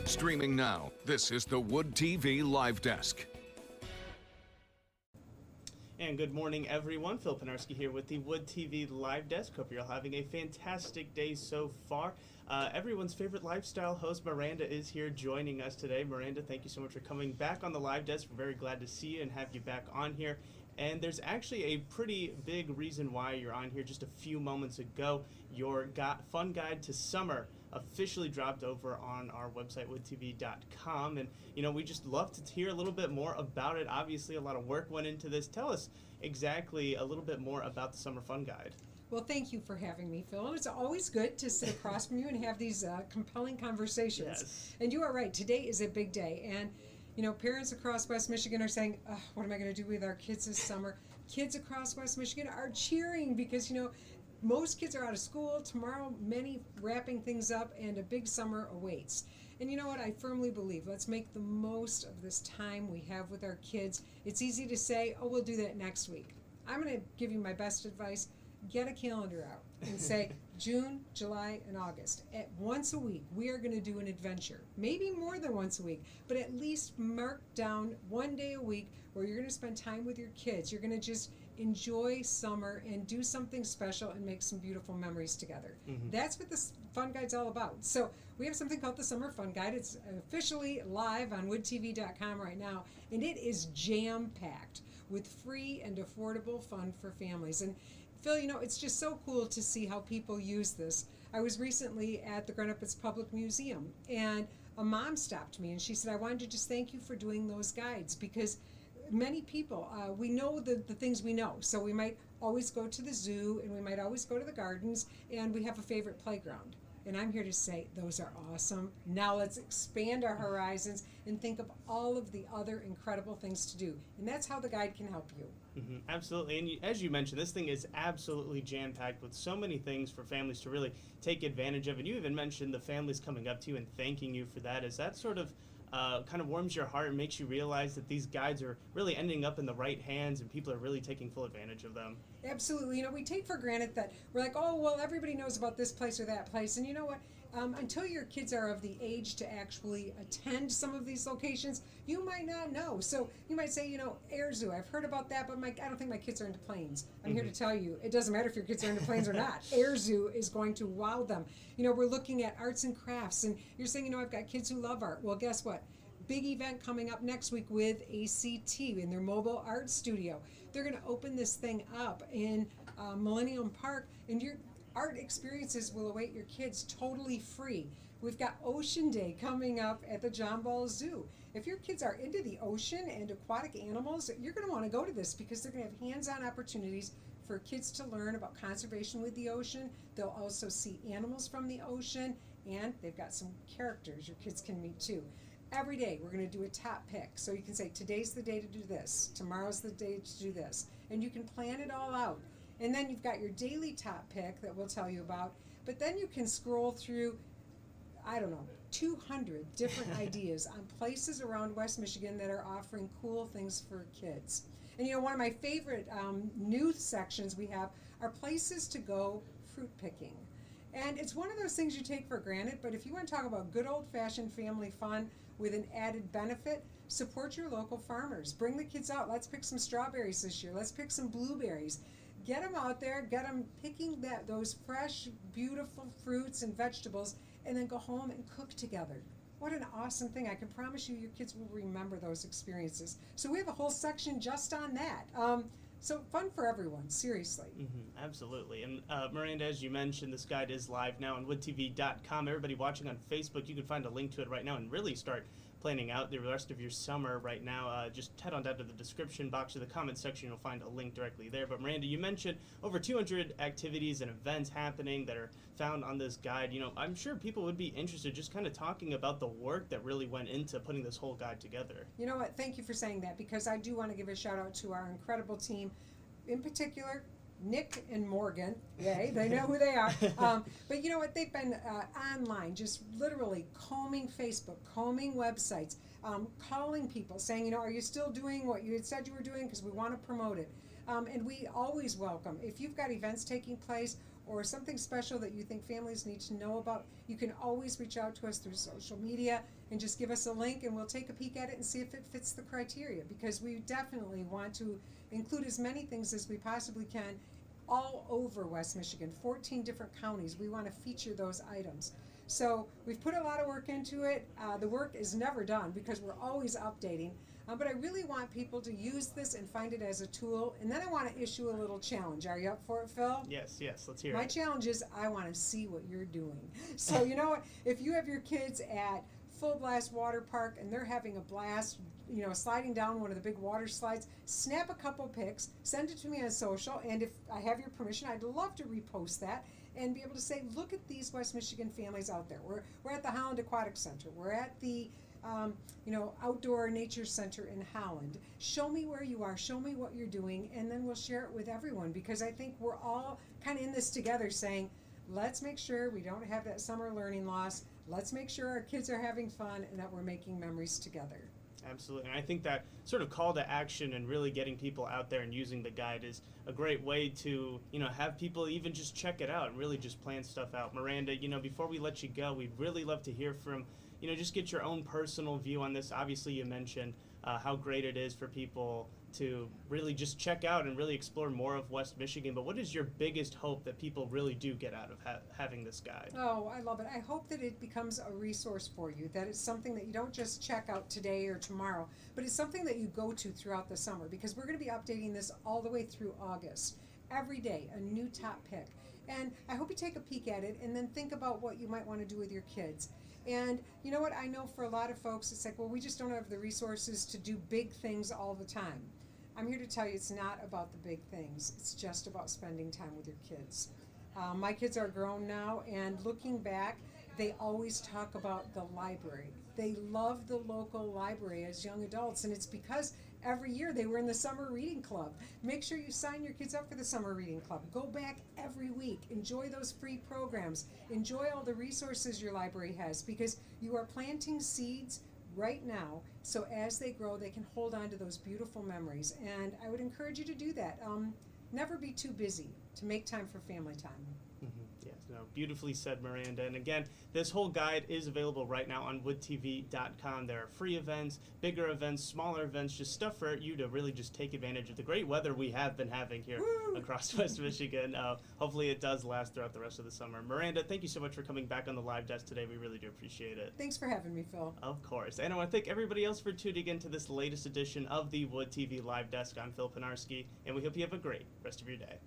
Streaming now, this is the Wood TV Live Desk. And good morning, everyone. Phil Penarski here with the Wood TV Live Desk. Hope you're all having a fantastic day so far. Everyone's favorite lifestyle host, Maranda, is here joining us today. Maranda, thank you so much for coming back on the Live Desk. We're very glad to see you and have you back on here. And there's actually a pretty big reason why you're on here. Just a few moments ago, your fun guide to summer officially dropped over on our website, woodtv.com. And, we just love to hear a little bit more about it. Obviously, a lot of work went into this. Tell us exactly a little bit more about the Summer Fun Guide. Well, thank you for having me, Phil. It's always good to sit across from you and have these compelling conversations. Yes. And you are right. Today is a big day. And parents across West Michigan are saying, what am I going to do with our kids this summer? Kids across West Michigan are cheering because, most kids are out of school. Tomorrow, many wrapping things up, and a big summer awaits. And you know what? I firmly believe, let's make the most of this time we have with our kids. It's easy to say, we'll do that next week. I'm going to give you my best advice. Get a calendar out and say June, July, and August. At once a week, we are going to do an adventure. Maybe more than once a week, but at least mark down one day a week where you're going to spend time with your kids. You're going to just enjoy summer and do something special and make some beautiful memories together. Mm-hmm. That's what this Fun Guide's all about. So we have something called the Summer Fun Guide. It's officially live on woodtv.com right now, and it is jam-packed with free and affordable fun for families. And Phil, it's just so cool to see how people use this. I was recently at the Grand Rapids Public Museum, and a mom stopped me, and she said, I wanted to just thank you for doing those guides, because many people, we know the things we know. So we might always go to the zoo, and we might always go to the gardens, and we have a favorite playground. And I'm here to say those are awesome. Now let's expand our horizons and think of all of the other incredible things to do. And that's how the guide can help you. Mm-hmm, absolutely. And as you mentioned, this thing is absolutely jam-packed with so many things for families to really take advantage of. And you even mentioned the families coming up to you and thanking you for that. Is that sort of kind of warms your heart and makes you realize that these guides are really ending up in the right hands and people are really taking full advantage of them? Absolutely. We take for granted that we're like, everybody knows about this place or that place. And you know what? Until your kids are of the age to actually attend some of these locations, you might not know. So you might say, Air Zoo, I've heard about that, but I don't think my kids are into planes. I'm here to tell you, it doesn't matter if your kids are into planes or not. Air Zoo is going to wow them. We're looking at arts and crafts, and you're saying, I've got kids who love art. Well, guess what? Big event coming up next week with ACT in their mobile art studio. They're going to open this thing up in Millennium Park, and your art experiences will await your kids totally free. We've got Ocean Day coming up at the John Ball Zoo. If your kids are into the ocean and aquatic animals, you're going to want to go to this because they're going to have hands-on opportunities for kids to learn about conservation with the ocean. They'll also see animals from the ocean, and they've got some characters your kids can meet too. Every day we're going to do a top pick. So you can say, today's the day to do this, tomorrow's the day to do this. And you can plan it all out. And then you've got your daily top pick that we'll tell you about. But then you can scroll through, 200 different ideas on places around West Michigan that are offering cool things for kids. And one of my favorite new sections we have are places to go fruit picking. And it's one of those things you take for granted, but if you want to talk about good old-fashioned family fun with an added benefit, support your local farmers. Bring the kids out. Let's pick some strawberries this year. Let's pick some blueberries. Get them out there, get them picking those fresh, beautiful fruits and vegetables, and then go home and cook together. What an awesome thing. I can promise you your kids will remember those experiences. So we have a whole section just on that. So fun for everyone, seriously. Mm-hmm, absolutely. And Maranda, as you mentioned, this guide is live now on woodtv.com. Everybody watching on Facebook, you can find a link to it right now and really start planning out the rest of your summer right now. Just head on down to the description box or the comment section. You'll find a link directly there. But Maranda, you mentioned over 200 activities and events happening that are found on this guide. I'm sure people would be interested just kind of talking about the work that really went into putting this whole guide together. You know what? Thank you for saying that, because I do want to give a shout out to our incredible team. In particular, Nick and Morgan, yay, they know who they are. But you know what, they've been online, just literally combing Facebook, combing websites, calling people, saying, are you still doing what you had said you were doing, because we want to promote it. And we always welcome, if you've got events taking place or something special that you think families need to know about, you can always reach out to us through social media and just give us a link, and we'll take a peek at it and see if it fits the criteria, because we definitely want to include as many things as we possibly can all over West Michigan, 14 different counties. We want to feature those items. So we've put a lot of work into it. The work is never done because we're always updating. But I really want people to use this and find it as a tool. And then I want to issue a little challenge. Are you up for it, Phil? Yes, let's hear My it. challenge is I want to see what you're doing. So you know what? If you have your kids at Full Blast Water Park and they're having a blast, you know, sliding down one of the big water slides, snap a couple pics, send it to me on social, and if I have your permission, I'd love to repost that and be able to say, look at these West Michigan families out there. We're at the Holland Aquatic Center. We're at the Outdoor Nature Center in Holland. Show me where you are. Show me what you're doing, and then we'll share it with everyone, because I think we're all kind of in this together saying, let's make sure we don't have that summer learning loss. Let's make sure our kids are having fun and that we're making memories together. Absolutely. And I think that sort of call to action and really getting people out there and using the guide is a great way to, have people even just check it out and really just plan stuff out. Miranda, before we let you go, we'd really love to hear from, just get your own personal view on this. Obviously, you mentioned how great it is for people to really just check out and really explore more of West Michigan. But what is your biggest hope that people really do get out of having this guide? Oh, I love it. I hope that it becomes a resource for you, that it's something that you don't just check out today or tomorrow, but it's something that you go to throughout the summer, because we're going to be updating this all the way through August. Every day, a new top pick. And I hope you take a peek at it and then think about what you might want to do with your kids. And you know what? I know for a lot of folks, it's like, well, we just don't have the resources to do big things all the time. I'm here to tell you it's not about the big things. It's just about spending time with your kids. My kids are grown now, and looking back, they always talk about the library. They love the local library as young adults, and it's because every year they were in the summer reading club. Make sure you sign your kids up for the summer reading club. Go back every week. Enjoy those free programs. Enjoy all the resources your library has, because you are planting seeds right now, so as they grow, they can hold on to those beautiful memories. And I would encourage you to do that. Never be too busy to make time for family time. Yes, no, beautifully said, Miranda. And again, this whole guide is available right now on woodtv.com. There are free events, bigger events, smaller events, just stuff for you to really just take advantage of the great weather we have been having here across West Michigan. Hopefully it does last throughout the rest of the summer. Miranda, thank you so much for coming back on the live desk today. We really do appreciate it. Thanks for having me, Phil. Of course. And I want to thank everybody else for tuning in to this latest edition of the Wood TV Live Desk. I'm Phil Penarski, and we hope you have a great rest of your day.